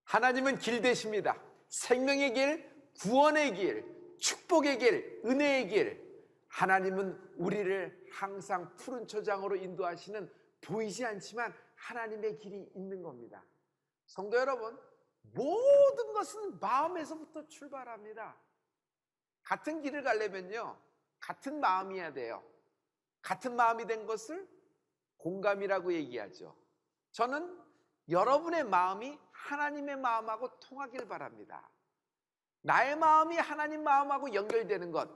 하나님은 길 되십니다. 생명의 길, 구원의 길, 축복의 길, 은혜의 길. 하나님은 우리를 항상 푸른 초장으로 인도하시는 보이지 않지만 하나님의 길이 있는 겁니다. 성도 여러분, 모든 것은 마음에서부터 출발합니다. 같은 길을 가려면요, 같은 마음이어야 돼요. 같은 마음이 된 것을 공감이라고 얘기하죠. 저는 여러분의 마음이 하나님의 마음하고 통하길 바랍니다. 나의 마음이 하나님 마음하고 연결되는 것,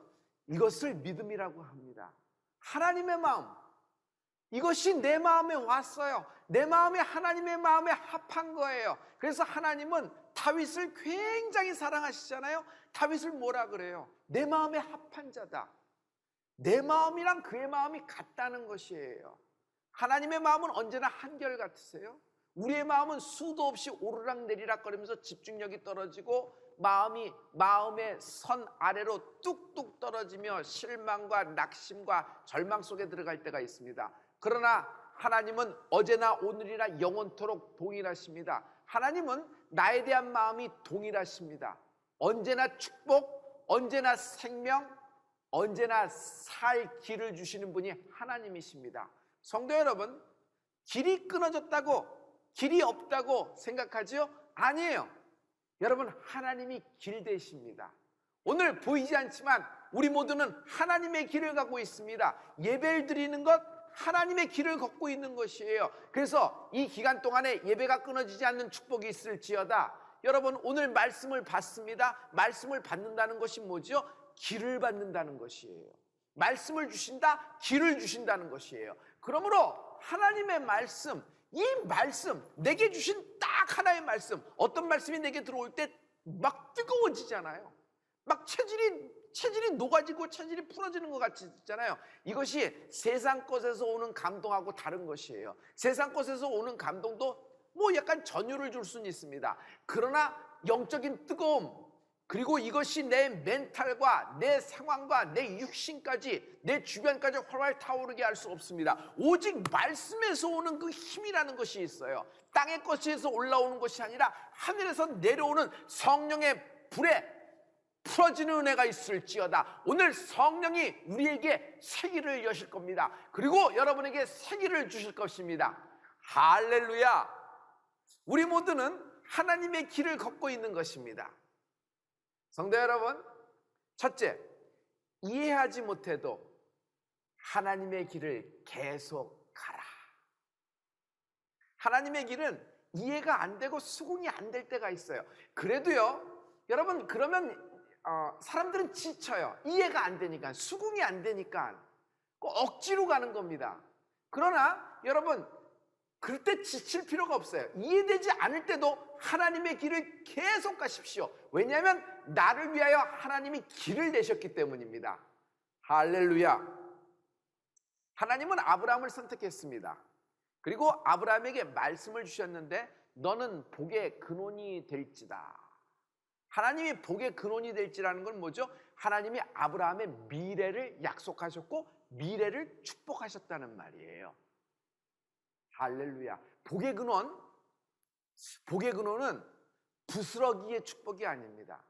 이것을 믿음이라고 합니다. 하나님의 마음, 이것이 내 마음에 왔어요. 내 마음이 하나님의 마음에 합한 거예요. 그래서 하나님은 다윗을 굉장히 사랑하시잖아요. 다윗을 뭐라 그래요? 내 마음에 합한 자다. 내 마음이랑 그의 마음이 같다는 것이에요. 하나님의 마음은 언제나 한결같으세요. 우리의 마음은 수도 없이 오르락내리락 거리면서 집중력이 떨어지고 마음의 선 아래로 뚝뚝 떨어지며 실망과 낙심과 절망 속에 들어갈 때가 있습니다. 그러나 하나님은 어제나 오늘이나 영원토록 동일하십니다. 하나님은 나에 대한 마음이 동일하십니다. 언제나 축복, 언제나 생명, 언제나 살 길을 주시는 분이 하나님이십니다. 성도 여러분, 길이 끊어졌다고, 길이 없다고 생각하지요? 아니에요. 여러분, 하나님이 길 되십니다. 오늘 보이지 않지만 우리 모두는 하나님의 길을 가고 있습니다. 예배를 드리는 것, 하나님의 길을 걷고 있는 것이에요. 그래서 이 기간 동안에 예배가 끊어지지 않는 축복이 있을지어다. 여러분, 오늘 말씀을 받습니다. 말씀을 받는다는 것이 뭐죠? 길을 받는다는 것이에요. 말씀을 주신다, 길을 주신다는 것이에요. 그러므로 하나님의 말씀, 이 말씀, 내게 주신 딱 하나의 말씀, 어떤 말씀이 내게 들어올 때 막 뜨거워지잖아요. 막 체질이 녹아지고 체질이 풀어지는 것 같이 있잖아요. 이것이 세상 것에서 오는 감동하고 다른 것이에요. 세상 것에서 오는 감동도 뭐 약간 전율을 줄 수는 있습니다. 그러나 영적인 뜨거움, 그리고 이것이 내 멘탈과 내 상황과 내 육신까지, 내 주변까지 활활 타오르게 할 수 없습니다. 오직 말씀에서 오는 그 힘이라는 것이 있어요. 땅의 것에서 올라오는 것이 아니라 하늘에서 내려오는 성령의 불에 풀어지는 은혜가 있을지어다. 오늘 성령이 우리에게 세기를 여실 겁니다. 그리고 여러분에게 세기를 주실 것입니다. 할렐루야. 우리 모두는 하나님의 길을 걷고 있는 것입니다. 성도 여러분, 첫째, 이해하지 못해도 하나님의 길을 계속 가라. 하나님의 길은 이해가 안 되고 수긍이 안 될 때가 있어요. 그래도요, 여러분, 그러면 사람들은 지쳐요. 이해가 안 되니까, 수긍이 안 되니까 꼭 억지로 가는 겁니다. 그러나 여러분, 그럴 때 지칠 필요가 없어요. 이해되지 않을 때도 하나님의 길을 계속 가십시오. 왜냐하면 나를 위하여 하나님이 길을 내셨기 때문입니다. 할렐루야. 하나님은 아브라함을 선택했습니다. 그리고 아브라함에게 말씀을 주셨는데 너는 복의 근원이 될지다. 하나님이 복의 근원이 될지라는 건 뭐죠? 하나님이 아브라함의 미래를 약속하셨고 미래를 축복하셨다는 말이에요. 할렐루야. 복의 근원은 부스러기의 축복이 아닙니다.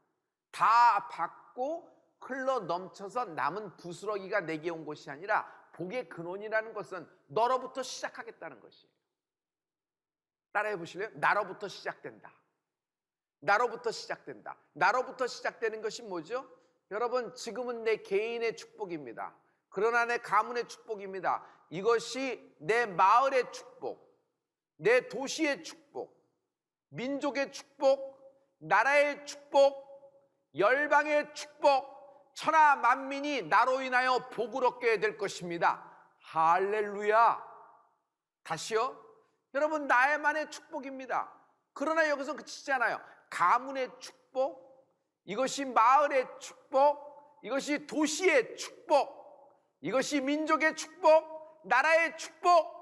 다 받고 흘러 넘쳐서 남은 부스러기가 내게 온 것이 아니라 복의 근원이라는 것은 너로부터 시작하겠다는 것이에요. 따라해 보실래요? 나로부터 시작된다. 나로부터 시작된다. 나로부터 시작되는 것이 뭐죠? 여러분, 지금은 내 개인의 축복입니다. 그러나 내 가문의 축복입니다. 이것이 내 마을의 축복, 내 도시의 축복, 민족의 축복, 나라의 축복, 열방의 축복, 천하 만민이 나로 인하여 복을 얻게 될 것입니다. 할렐루야. 다시요. 여러분, 나의만의 축복입니다. 그러나 여기서 그치잖아요. 가문의 축복, 이것이 마을의 축복, 이것이 도시의 축복, 이것이 민족의 축복, 나라의 축복,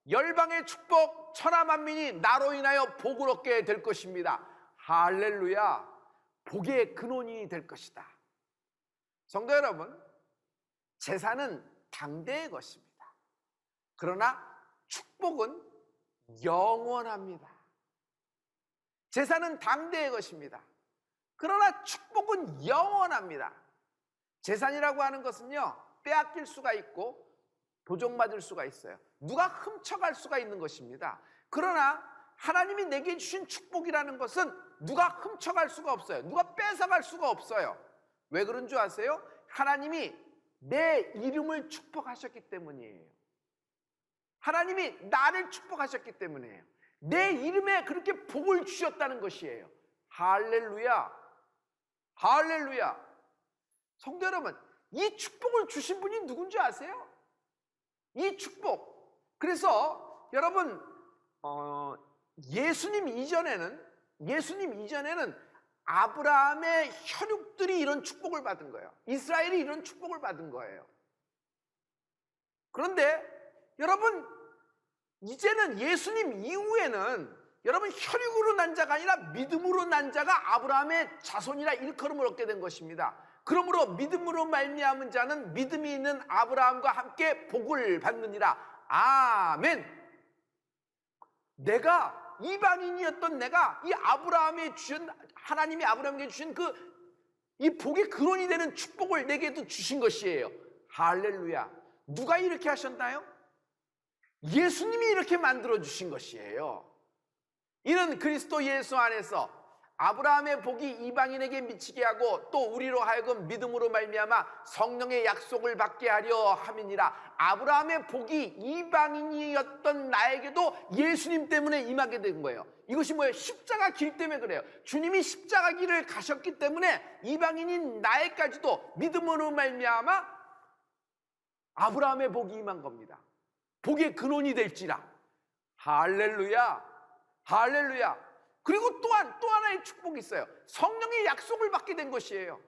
열방의 축복, 천하 만민이 나로 인하여 복을 얻게 될 것입니다. 할렐루야. 복의 근원이 될 것이다. 성도 여러분, 재산은 당대의 것입니다. 그러나 축복은 영원합니다. 재산은 당대의 것입니다. 그러나 축복은 영원합니다. 재산이라고 하는 것은요, 빼앗길 수가 있고 도적맞을 수가 있어요. 누가 훔쳐갈 수가 있는 것입니다. 그러나 하나님이 내게 주신 축복이라는 것은 누가 훔쳐갈 수가 없어요. 누가 뺏어갈 수가 없어요. 왜 그런 줄 아세요? 하나님이 내 이름을 축복하셨기 때문이에요. 하나님이 나를 축복하셨기 때문이에요. 내 이름에 그렇게 복을 주셨다는 것이에요. 할렐루야, 할렐루야. 성도 여러분, 이 축복을 주신 분이 누군지 아세요? 이 축복. 그래서 여러분, 예수님 이전에는 아브라함의 혈육들이 이런 축복을 받은 거예요. 이스라엘이 이런 축복을 받은 거예요. 그런데 여러분, 이제는 예수님 이후에는 여러분, 혈육으로 난 자가 아니라 믿음으로 난 자가 아브라함의 자손이라 일컬음을 얻게 된 것입니다. 그러므로 믿음으로 말미암은 자는 믿음이 있는 아브라함과 함께 복을 받느니라. 아멘. 내가 이방인이었던 내가 이 아브라함에 주신, 하나님이 아브라함에게 주신 이 복의 근원이 되는 축복을 내게도 주신 것이에요. 할렐루야. 누가 이렇게 하셨나요? 예수님이 이렇게 만들어 주신 것이에요. 이는 그리스도 예수 안에서 아브라함의 복이 이방인에게 미치게 하고 또 우리로 하여금 믿음으로 말미암아 성령의 약속을 받게 하려 함이니라. 아브라함의 복이 이방인이었던 나에게도 예수님 때문에 임하게 된 거예요. 이것이 뭐예요? 십자가 길 때문에 그래요. 주님이 십자가 길을 가셨기 때문에 이방인인 나에까지도 믿음으로 말미암아 아브라함의 복이 임한 겁니다. 복의 근원이 될지라. 할렐루야, 할렐루야. 그리고 또한 또 하나의 축복이 있어요. 성령의 약속을 받게 된 것이에요.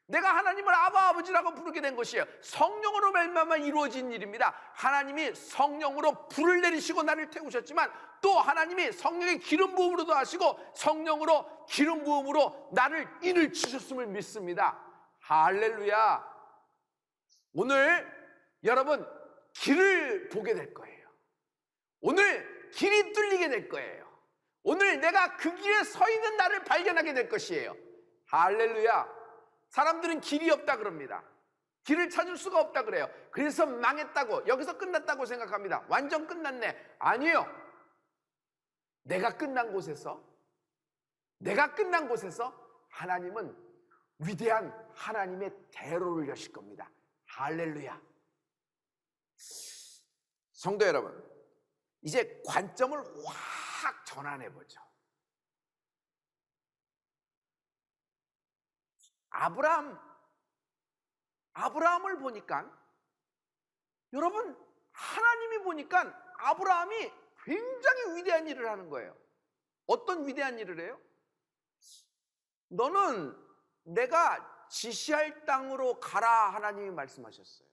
내가 하나님을 아바 아버지라고 부르게 된 것이에요. 성령으로 말미암아 이루어진 일입니다. 하나님이 성령으로 불을 내리시고 나를 태우셨지만 또 하나님이 성령의 기름 부음으로도 하시고 성령으로 기름 부음으로 나를 인을 치셨음을 믿습니다. 할렐루야. 오늘 여러분 길을 보게 될 거예요. 오늘 길이 뚫리게 될 거예요. 오늘 내가 그 길에 서 있는 나를 발견하게 될 것이에요. 할렐루야. 사람들은 길이 없다 그럽니다. 길을 찾을 수가 없다 그래요. 그래서 망했다고, 여기서 끝났다고 생각합니다. 완전 끝났네. 아니에요. 내가 끝난 곳에서 하나님은 위대한 하나님의 대로를 여실 겁니다. 할렐루야. 성도 여러분, 이제 관점을 확 전환해 보죠. 아브라함을 보니까, 여러분, 하나님이 보니까 아브라함이 굉장히 위대한 일을 하는 거예요. 어떤 위대한 일을 해요? 너는 내가 지시할 땅으로 가라, 하나님이 말씀하셨어요.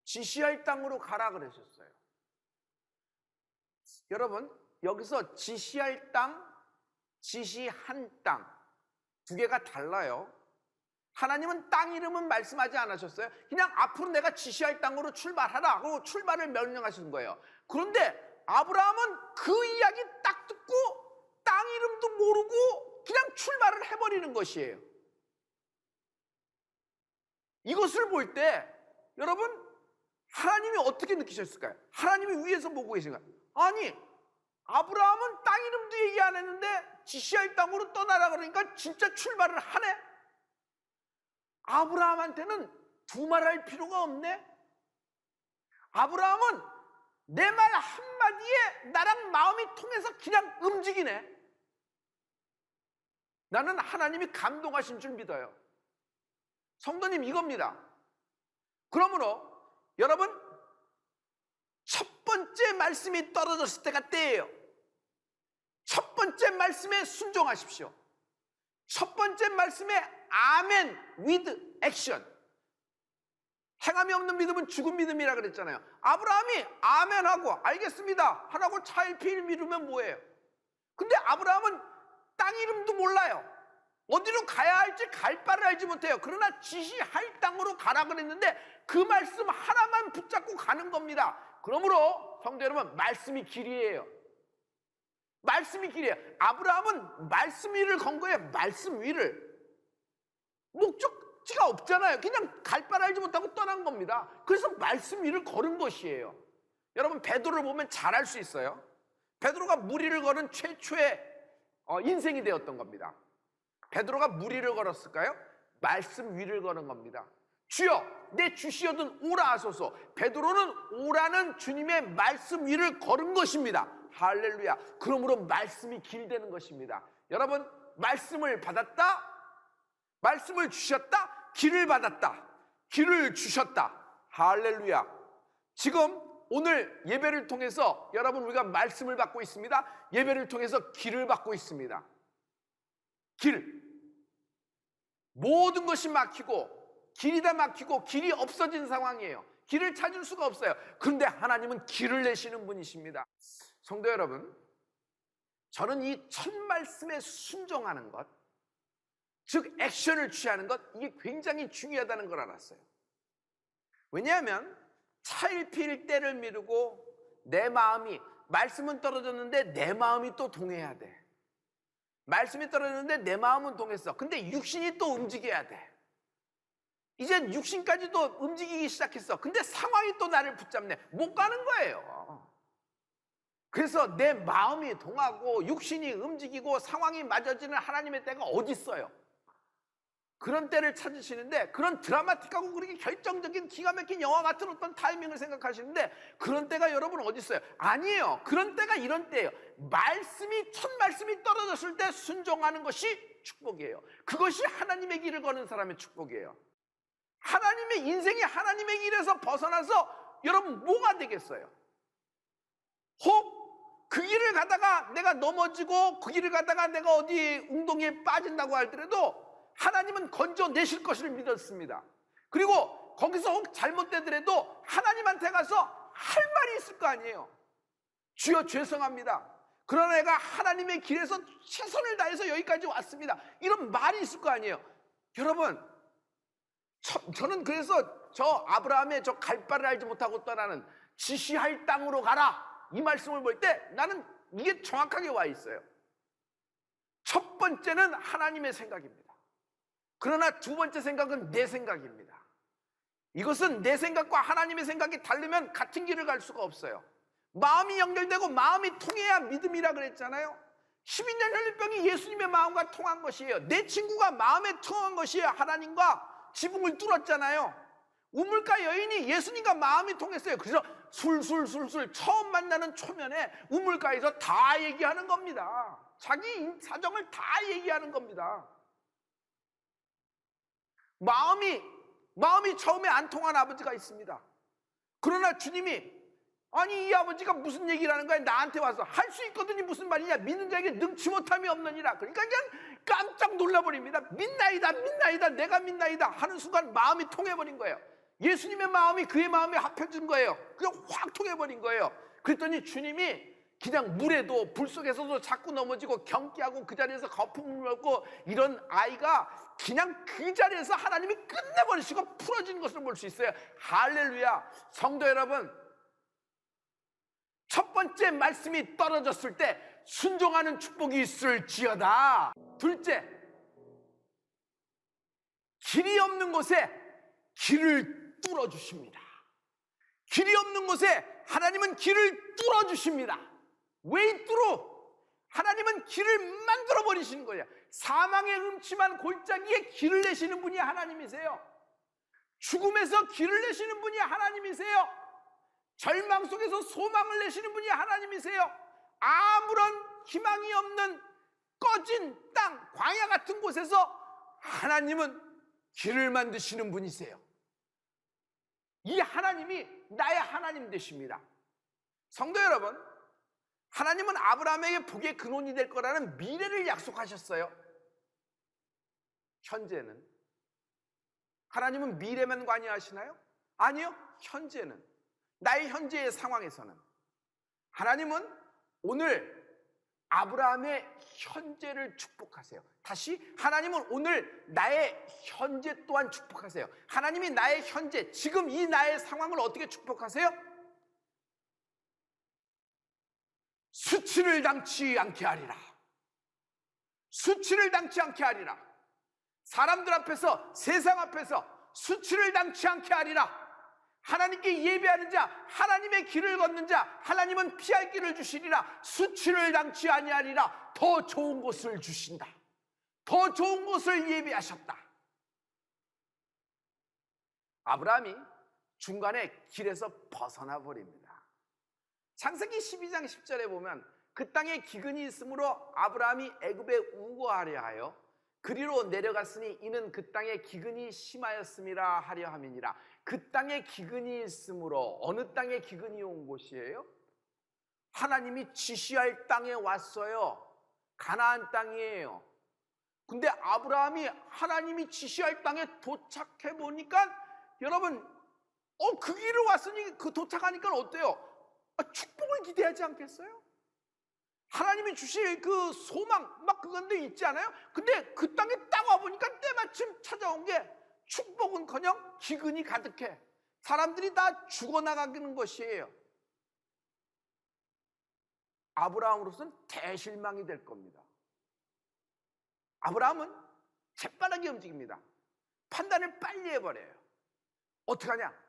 지시할 땅으로 가라 그러셨어요. 여러분, 여기서 지시할 땅, 지시한 땅 두 개가 달라요. 하나님은 땅 이름은 말씀하지 않으셨어요. 그냥 앞으로 내가 지시할 땅으로 출발하라고 출발을 명령하신 거예요. 그런데 아브라함은 그 이야기 딱 듣고 땅 이름도 모르고 그냥 출발을 해버리는 것이에요. 이것을 볼 때 여러분, 하나님이 어떻게 느끼셨을까요? 하나님이 위에서 보고 계신가요? 아니, 아브라함은 땅 이름도 얘기 안 했는데 지시할 땅으로 떠나라 그러니까 진짜 출발을 하네? 아브라함한테는 두말할 필요가 없네? 아브라함은 내 말 한마디에 나랑 마음이 통해서 그냥 움직이네? 나는 하나님이 감동하신 줄 믿어요. 성도님, 이겁니다. 그러므로 여러분, 첫 번째 말씀이 떨어졌을 때가 때예요. 첫 번째 말씀에 순종하십시오. 첫 번째 말씀에 아멘 with action. 행함이 없는 믿음은 죽은 믿음이라 그랬잖아요. 아브라함이 아멘하고 알겠습니다 하라고 차일피일 미루면 뭐예요? 근데 아브라함은 땅 이름도 몰라요. 어디로 가야 할지 갈 바를 알지 못해요. 그러나 지시할 땅으로 가라 그랬는데 그 말씀 하나만 붙잡고 가는 겁니다. 그러므로 성도 여러분, 말씀이 길이에요. 말씀이 길이에요. 아브라함은 말씀 위를 건 거예요. 말씀 위를. 목적지가 없잖아요. 그냥 갈 바를 알지 못하고 떠난 겁니다. 그래서 말씀 위를 걸은 것이에요. 여러분, 베드로를 보면 잘 알 수 있어요. 베드로가 물 위를 걸은 최초의 인생이 되었던 겁니다. 베드로가 물 위를 걸었을까요? 말씀 위를 걸은 겁니다. 주여 내 주시어든 오라 하소서. 베드로는 오라는 주님의 말씀 위를 걸은 것입니다. 할렐루야. 그러므로 말씀이 길되는 것입니다. 여러분, 말씀을 받았다, 말씀을 주셨다, 길을 받았다, 길을 주셨다. 할렐루야. 지금 오늘 예배를 통해서 여러분, 우리가 말씀을 받고 있습니다. 예배를 통해서 길을 받고 있습니다. 길. 모든 것이 막히고 길이 다 막히고 길이 없어진 상황이에요. 길을 찾을 수가 없어요. 그런데 하나님은 길을 내시는 분이십니다. 성도 여러분, 저는 이 첫 말씀에 순종하는 것, 즉 액션을 취하는 것, 이게 굉장히 중요하다는 걸 알았어요. 왜냐하면 차일피일 때를 미루고 내 마음이, 말씀은 떨어졌는데 내 마음이 또 동해야 돼. 말씀이 떨어졌는데 내 마음은 동했어. 근데 육신이 또 움직여야 돼. 이제 육신까지도 움직이기 시작했어. 근데 상황이 또 나를 붙잡네. 못 가는 거예요. 그래서 내 마음이 동하고 육신이 움직이고 상황이 맞아지는 하나님의 때가 어디 있어요? 그런 때를 찾으시는데, 그런 드라마틱하고 그렇게 결정적인 기가 막힌 영화 같은 어떤 타이밍을 생각하시는데, 그런 때가 여러분 어디 있어요? 아니에요. 그런 때가 이런 때예요. 첫 말씀이 떨어졌을 때 순종하는 것이 축복이에요. 그것이 하나님의 길을 거는 사람의 축복이에요. 하나님의 인생이 하나님의 길에서 벗어나서 여러분 뭐가 되겠어요? 혹 그 길을 가다가 내가 넘어지고 그 길을 가다가 내가 어디 웅덩이에 빠진다고 할때라도 하나님은 건져내실 것을 믿었습니다. 그리고 거기서 혹 잘못되더라도 하나님한테 가서 할 말이 있을 거 아니에요. 주여 죄송합니다. 그러나 내가 하나님의 길에서 최선을 다해서 여기까지 왔습니다. 이런 말이 있을 거 아니에요. 여러분, 저는 그래서 저 아브라함의 저 갈 바를 알지 못하고 떠나는 지시할 땅으로 가라, 이 말씀을 볼 때 나는 이게 정확하게 와 있어요. 첫 번째는 하나님의 생각입니다. 그러나 두 번째 생각은 내 생각입니다. 이것은 내 생각과 하나님의 생각이 다르면 같은 길을 갈 수가 없어요. 마음이 연결되고 마음이 통해야 믿음이라 그랬잖아요. 12년 혈류병이 예수님의 마음과 통한 것이에요. 내 친구가 마음에 통한 것이에요. 하나님과 지붕을 뚫었잖아요. 우물가 여인이 예수님과 마음이 통했어요. 그래서 술술 처음 만나는 초면에 우물가에서 다 얘기하는 겁니다. 자기 사정을 다 얘기하는 겁니다. 마음이 처음에 안 통한 아버지가 있습니다. 그러나 주님이, 아니 이 아버지가 무슨 얘기를 하는 거야? 나한테 와서 할 수 있거든요. 무슨 말이냐? 믿는 자에게 능치 못함이 없느니라. 그러니까 그냥 깜짝 놀라버립니다. 믿나이다 내가 믿나이다 하는 순간 마음이 통해버린 거예요. 예수님의 마음이 그의 마음에 합해진 거예요. 그냥 확 통해버린 거예요. 그랬더니 주님이 그냥 물에도 불 속에서도 자꾸 넘어지고 경기하고 그 자리에서 거품을 먹고 이런 아이가 그냥 그 자리에서 하나님이 끝내버리시고 풀어진 것을 볼 수 있어요. 할렐루야. 성도 여러분, 첫 번째 말씀이 떨어졌을 때 순종하는 축복이 있을지어다. 둘째, 길이 없는 곳에 길을 뚫어주십니다. 길이 없는 곳에 하나님은 길을 뚫어주십니다. 왜 뚫어? 하나님은 길을 만들어버리시는 거예요. 사망의 음침한 골짜기에 길을 내시는 분이 하나님이세요. 죽음에서 길을 내시는 분이 하나님이세요. 절망 속에서 소망을 내시는 분이 하나님이세요. 아무런 희망이 없는 꺼진 땅, 광야 같은 곳에서 하나님은 길을 만드시는 분이세요. 이 하나님이 나의 하나님 되십니다. 성도 여러분, 하나님은 아브라함에게 복의 근원이 될 거라는 미래를 약속하셨어요. 현재는 하나님은 미래만 관여하시나요? 아니요. 현재는, 나의 현재의 상황에서는 하나님은 오늘 아브라함의 현재를 축복하세요. 다시, 하나님은 오늘 나의 현재 또한 축복하세요. 하나님이 나의 현재, 지금 이 나의 상황을 어떻게 축복하세요? 수치를 당치 않게 하리라. 수치를 당치 않게 하리라. 사람들 앞에서, 세상 앞에서 수치를 당치 않게 하리라. 하나님께 예배하는 자, 하나님의 길을 걷는 자, 하나님은 피할 길을 주시리라. 수치를 당치 아니하리라. 더 좋은 곳을 주신다. 더 좋은 곳을 예비하셨다. 아브라함이 중간에 길에서 벗어나 버립니다. 창세기 12장 10절에 보면 그 땅에 기근이 있으므로 아브라함이 애굽에 우거하려 하여 그리로 내려갔으니 이는 그 땅에 기근이 심하였음이라 하려 함이니라. 그 땅에 기근이 있으므로, 어느 땅에 기근이 온 곳이에요? 하나님이 지시할 땅에 왔어요. 가나안 땅이에요. 근데 아브라함이 하나님이 지시할 땅에 도착해 보니까 여러분, 그 길을 왔으니 그 도착하니까 어때요? 축복을 기대하지 않겠어요? 하나님이 주실 그 소망 막 그건데 있지 않아요? 근데 그 땅에 딱 와보니까 때마침 찾아온 게 축복은커녕 기근이 가득해. 사람들이 다 죽어나가는 것이에요. 아브라함으로서는 대실망이 될 겁니다. 아브라함은 재빠르게 움직입니다. 판단을 빨리 해버려요. 어떡하냐?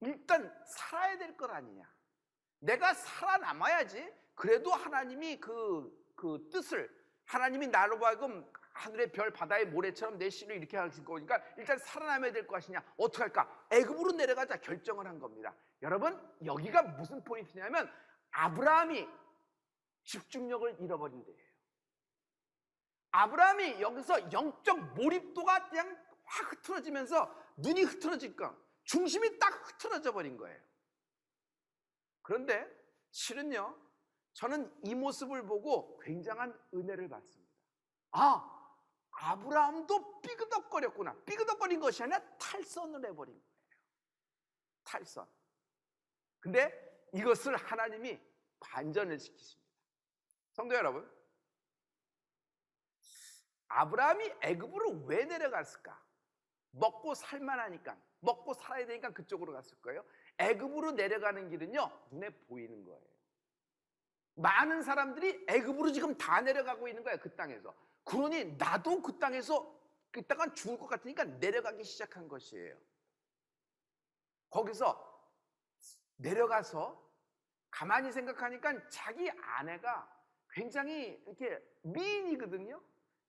일단 살아야 될 것 아니냐. 내가 살아남아야지. 그래도 하나님이 그 뜻을, 하나님이 나로 하여금 하늘의 별 바다의 모래처럼 내 씨를 이렇게 하실 거니까 일단 살아남아야 될 것이냐. 어떡할까? 애굽으로 내려가자 결정을 한 겁니다. 여러분, 여기가 무슨 포인트냐면 아브라함이 집중력을 잃어버린 데예요. 아브라함이 여기서 영적 몰입도가 그냥 확 흐트러지면서 눈이 흐트러질까, 중심이 딱 흐트러져 버린 거예요. 그런데 실은요, 저는 이 모습을 보고 굉장한 은혜를 받습니다. 아브라함도 삐그덕거렸구나. 삐그덕거린 것이 아니라 탈선을 해버린 거예요. 탈선. 근데 이것을 하나님이 반전을 시키십니다. 성도 여러분, 아브라함이 애굽으로 왜 내려갔을까? 먹고 살만하니까, 먹고 살아야 되니까 그쪽으로 갔을 거예요. 애굽으로 내려가는 길은요, 눈에 보이는 거예요. 많은 사람들이 애굽으로 지금 다 내려가고 있는 거예요. 그 땅에서. 그러니 나도 그 땅에서 이따가 죽을 것 같으니까 내려가기 시작한 것이에요. 거기서 내려가서 가만히 생각하니까 자기 아내가 굉장히 이렇게 미인이거든요.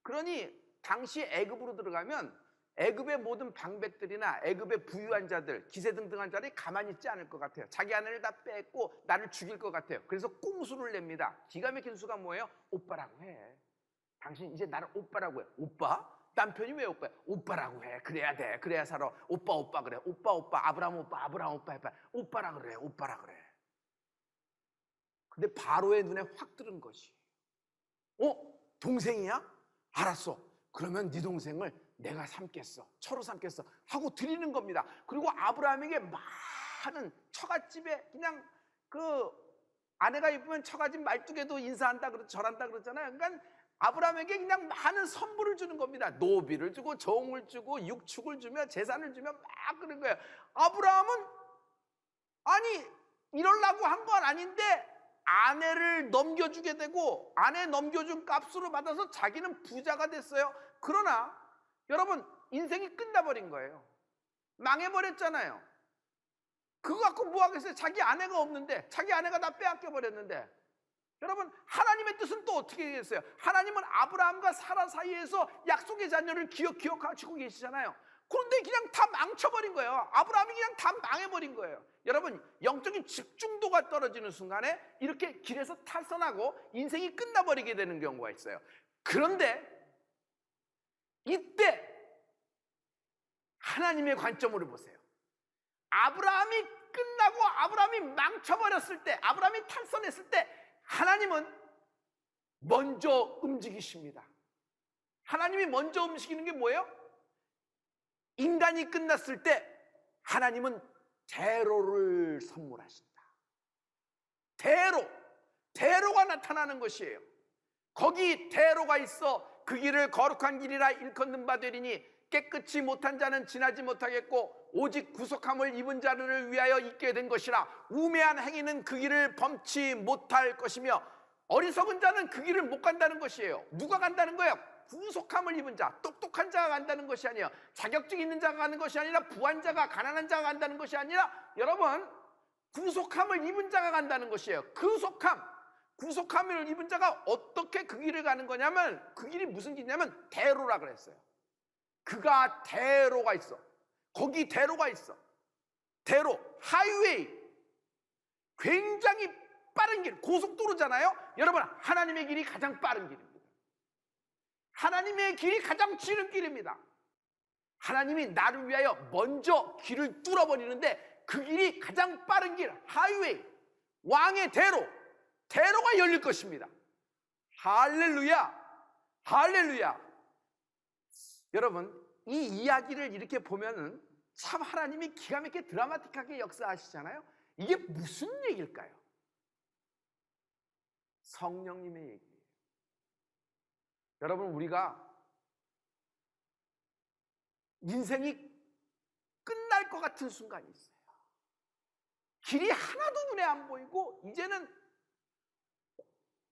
그러니 당시 애굽으로 들어가면 애굽의 모든 방백들이나 애굽의 부유한 자들, 기세등등한 자들이 가만히 있지 않을 것 같아요. 자기 아내를 다 뺏고 나를 죽일 것 같아요. 그래서 꼼수를 냅니다. 기가 막힌 수가 뭐예요? 오빠라고 해. 당신 이제 나를 오빠라고 해. 오빠? 남편이 왜 오빠야? 오빠라고 해. 그래야 돼. 그래야 살아. 오빠 그래. 오빠 아브라함 오빠 해봐. 오빠라 그래. 오빠라 그래. 근데 바로의 눈에 확 들은 것이, 동생이야? 알았어. 그러면 네 동생을 내가 삼겠어. 처로 삼겠어. 하고 드리는 겁니다. 그리고 아브라함에게 많은, 처갓집에 그냥 그 아내가 이쁘면 처갓집 말뚝에도 인사한다 절한다 그러잖아요. 그러니까 아브라함에게 그냥 많은 선물을 주는 겁니다. 노비를 주고 정을 주고 육축을 주며 재산을 주며 막 그런 거예요. 아브라함은 이러려고 한 건 아닌데 아내를 넘겨주게 되고 아내 넘겨준 값으로 받아서 자기는 부자가 됐어요. 그러나 여러분, 인생이 끝나버린 거예요. 망해버렸잖아요. 그거 갖고 뭐 하겠어요? 자기 아내가 없는데, 자기 아내가 다 빼앗겨버렸는데. 여러분, 하나님의 뜻은 또 어떻게 되겠어요? 하나님은 아브라함과 사라 사이에서 약속의 자녀를 기억하시고 계시잖아요. 그런데 그냥 다 망쳐버린 거예요. 아브라함이 그냥 다 망해버린 거예요. 여러분, 영적인 집중도가 떨어지는 순간에 이렇게 길에서 탈선하고 인생이 끝나버리게 되는 경우가 있어요. 그런데 이때 하나님의 관점으로 보세요. 아브라함이 끝나고 아브라함이 망쳐버렸을 때, 아브라함이 탈선했을 때 하나님은 먼저 움직이십니다. 하나님이 먼저 움직이는 게 뭐예요? 인간이 끝났을 때 하나님은 대로를 선물하신다. 대로가 나타나는 것이에요. 거기 대로가 있어 그 길을 거룩한 길이라 일컫는 바 되리니 깨끗이 못한 자는 지나지 못하겠고 오직 구속함을 입은 자를 위하여 있게 된 것이라. 우매한 행위는 그 길을 범치 못할 것이며 어리석은 자는 그 길을 못 간다는 것이에요. 누가 간다는 거예요? 구속함을 입은 자, 똑똑한 자가 간다는 것이 아니에요. 자격증 있는 자가 가는 것이 아니라 부한 자가, 가난한 자가 간다는 것이 아니라 여러분, 구속함을 입은 자가 간다는 것이에요. 구속함을 입은 자가 어떻게 그 길을 가는 거냐면, 그 길이 무슨 길이냐면 대로라 그랬어요. 그가 대로가 있어. 거기 대로가 있어. 대로, 하이웨이. 굉장히 빠른 길, 고속도로잖아요. 여러분, 하나님의 길이 가장 빠른 길입니다. 하나님의 길이 가장 지름길입니다. 하나님이 나를 위하여 먼저 길을 뚫어버리는데 그 길이 가장 빠른 길, 하이웨이, 왕의 대로가 열릴 것입니다. 할렐루야, 할렐루야. 여러분, 이 이야기를 이렇게 보면은 참 하나님이 기가 막히게 드라마틱하게 역사하시잖아요. 이게 무슨 얘기일까요? 성령님의 얘기예요. 여러분, 우리가 인생이 끝날 것 같은 순간이 있어요. 길이 하나도 눈에 안 보이고 이제는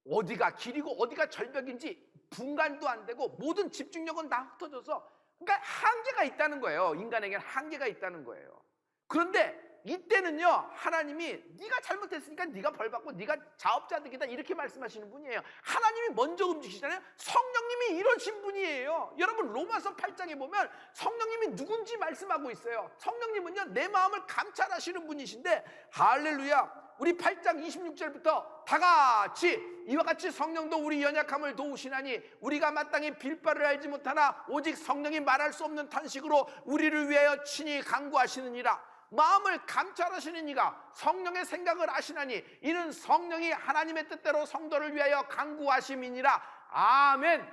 어디가 길이고 어디가 절벽인지 분간도 안 되고 모든 집중력은 다 흩어져서, 그러니까 한계가 있다는 거예요. 인간에게는 한계가 있다는 거예요. 그런데 이때는요, 하나님이 네가 잘못했으니까 네가 벌받고 네가 자업자득이다 이렇게 말씀하시는 분이에요. 하나님이 먼저 움직이시잖아요. 성령님이 이러신 분이에요. 여러분, 로마서 8장에 보면 성령님이 누군지 말씀하고 있어요. 성령님은요, 내 마음을 감찰하시는 분이신데, 할렐루야. 우리 8장 26절부터 다 같이 이와 같이 성령도 우리 연약함을 도우시나니 우리가 마땅히 빌 바를 알지 못하나 오직 성령이 말할 수 없는 탄식으로 우리를 위하여 친히 간구하시느니라. 마음을 감찰하시는 이가 성령의 생각을 아시나니 이는 성령이 하나님의 뜻대로 성도를 위하여 간구하심이니라. 아멘.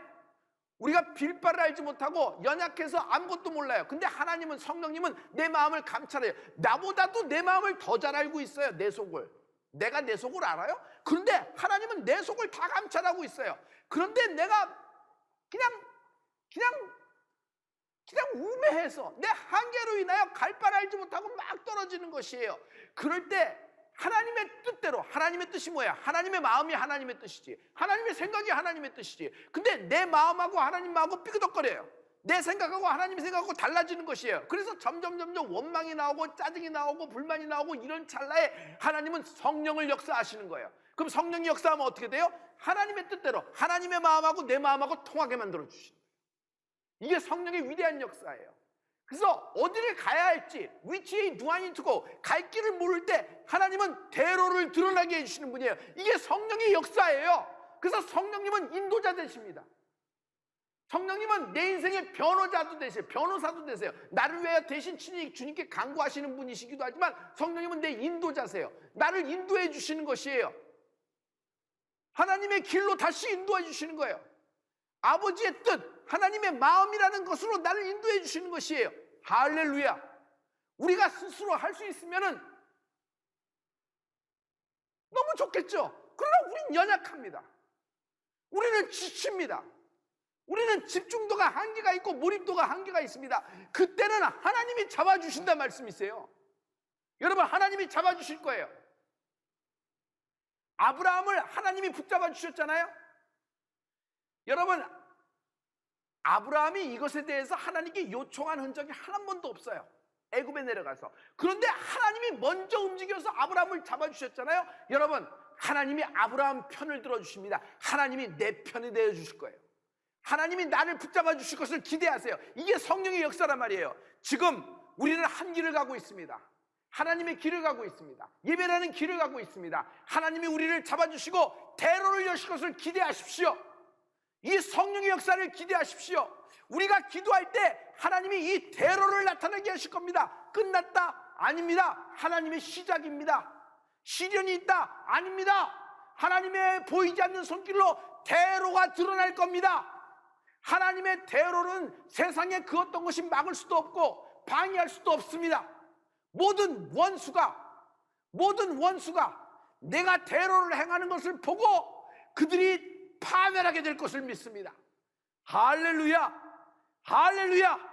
우리가 빌 바를 알지 못하고 연약해서 아무것도 몰라요. 근데 하나님은, 성령님은 내 마음을 감찰해요. 나보다도 내 마음을 더 잘 알고 있어요. 내 속을. 내가 내 속을 알아요? 그런데 하나님은 내 속을 다 감찰하고 있어요. 그런데 내가 그냥 우매해서 내 한계로 인하여 갈 바를 알지 못하고 막 떨어지는 것이에요. 그럴 때 하나님의 뜻대로, 하나님의 뜻이 뭐야? 하나님의 마음이 하나님의 뜻이지, 하나님의 생각이 하나님의 뜻이지. 근데 내 마음하고 하나님 마음하고 삐그덕거려요. 내 생각하고 하나님의 생각하고 달라지는 것이에요. 그래서 점점 원망이 나오고 짜증이 나오고 불만이 나오고 이런 찰나에 하나님은 성령을 역사하시는 거예요. 그럼 성령이 역사하면 어떻게 돼요? 하나님의 뜻대로 하나님의 마음하고 내 마음하고 통하게 만들어 주시는 거예요. 이게 성령의 위대한 역사예요. 그래서 어디를 가야 할지, which way do I need to go, 갈 길을 모를 때 하나님은 대로를 드러나게 해주시는 분이에요. 이게 성령의 역사예요. 그래서 성령님은 인도자 되십니다. 성령님은 내 인생의 변호자도 되세요. 변호사도 되세요. 나를 위하여 대신 친히 주님께 간구하시는 분이시기도 하지만 성령님은 내 인도자세요. 나를 인도해 주시는 것이에요. 하나님의 길로 다시 인도해 주시는 거예요. 아버지의 뜻, 하나님의 마음이라는 것으로 나를 인도해 주시는 것이에요. 할렐루야. 우리가 스스로 할 수 있으면은 너무 좋겠죠. 그러나 우린 연약합니다. 우리는 지칩니다. 우리는 집중도가 한계가 있고 몰입도가 한계가 있습니다. 그때는 하나님이 잡아주신다는 말씀이세요. 여러분, 하나님이 잡아주실 거예요. 아브라함을 하나님이 붙잡아 주셨잖아요. 여러분, 아브라함이 이것에 대해서 하나님께 요청한 흔적이 한 번도 없어요. 애굽에 내려가서. 그런데 하나님이 먼저 움직여서 아브라함을 잡아주셨잖아요. 여러분, 하나님이 아브라함 편을 들어주십니다. 하나님이 내 편이 되어주실 거예요. 하나님이 나를 붙잡아 주실 것을 기대하세요. 이게 성령의 역사란 말이에요. 지금 우리는 한 길을 가고 있습니다. 하나님의 길을 가고 있습니다. 예배라는 길을 가고 있습니다. 하나님이 우리를 잡아주시고 대로를 여실 것을 기대하십시오. 이 성령의 역사를 기대하십시오. 우리가 기도할 때 하나님이 이 대로를 나타나게 하실 겁니다. 끝났다? 아닙니다. 하나님의 시작입니다. 시련이 있다? 아닙니다. 하나님의 보이지 않는 손길로 대로가 드러날 겁니다. 하나님의 대로는 세상에 그 어떤 것이 막을 수도 없고 방해할 수도 없습니다. 모든 원수가 내가 대로를 행하는 것을 보고 그들이 파멸하게 될 것을 믿습니다. 할렐루야, 할렐루야.